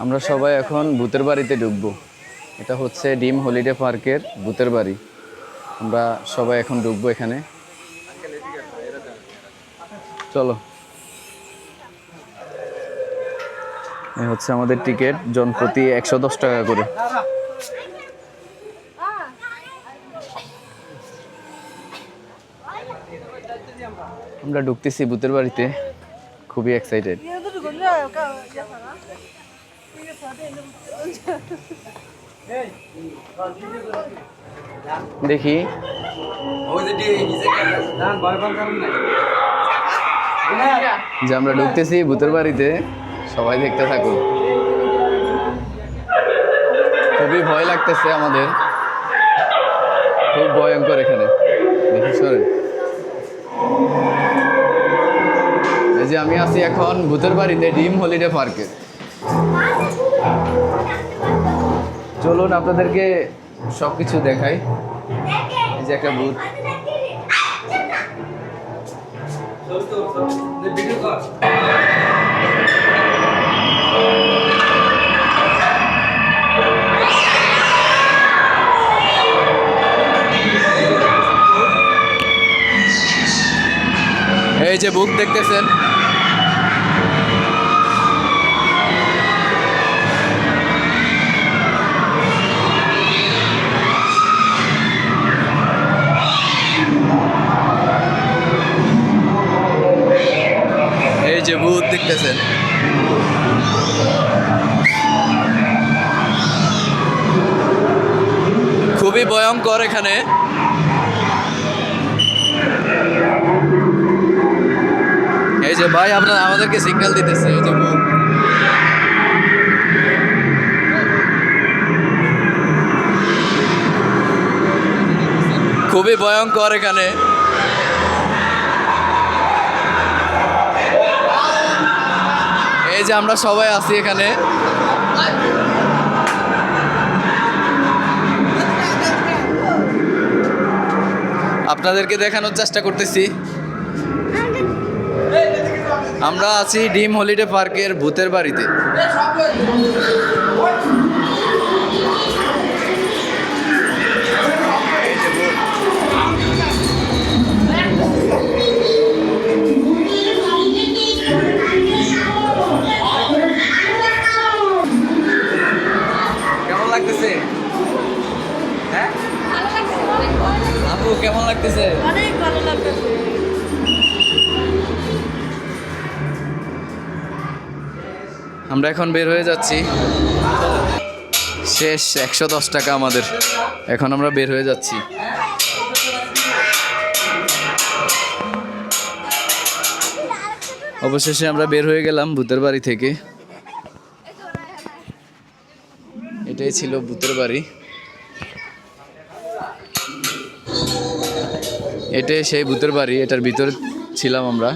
আমরা সবাই এখন ভূতের বাড়িতে ঢুকবো। এটা হচ্ছে ডিম হলিডে পার্কের ভূতের বাড়ি। আমরা সবাই এখন ঢুকবো এখানে। চলো। এই হচ্ছে আমাদের টিকিট, জনপ্রতি 110 টাকা করে। আমরা ঢুকতেছি ভূতের বাড়িতে, খুবই এক্সাইটেড। দেখি যে আমরা ঢুকতেছি ভূতের বাড়িতে, সবাই দেখতে থাকুন। খুবই ভয় লাগতেছে আমাদের, খুব ভয়ঙ্কর এখানে। দেখি সরেন। এই যে আমি আছি এখন ভূতের বাড়িতে ডিম হলিডে পার্কে। চলুন আপনাদেরকে সবকিছু দেখাই। এই যে একটা ভূত। এই যে বুক দেখতেছেন, এই যে ভূত দেখতেছেন। খুবই ভয়ঙ্কর এখানে। এই যে ভাই আপনারা আমাদেরকে সিগন্যাল দিতেছে। এই যে ভূত। খুবই ভয়ঙ্কর এখানে। এই যে আমরা সবাই আছি এখানে। আপনাদেরকে দেখানোর চেষ্টা করতেছি। আমরা আছি ডিম হলিডে পার্কের ভূতের বাড়িতে। কেমন লাগতেছে? হ্যাঁ আপু, কেমন লাগতেছে? অনেক ভালো লাগতেছে। আমরা এখন বের হয়ে যাচ্ছি। শেষ 110 টাকা আমাদের। এখন আমরা বের হয়ে যাচ্ছি। অবশেষে আমরা বের হয়ে গেলাম ভূতের বাড়ি থেকে। এটাই ছিল ভূতের বাড়ি। এটাই সেই ভূতের বাড়ি, এটার ভিতরে ছিলাম আমরা।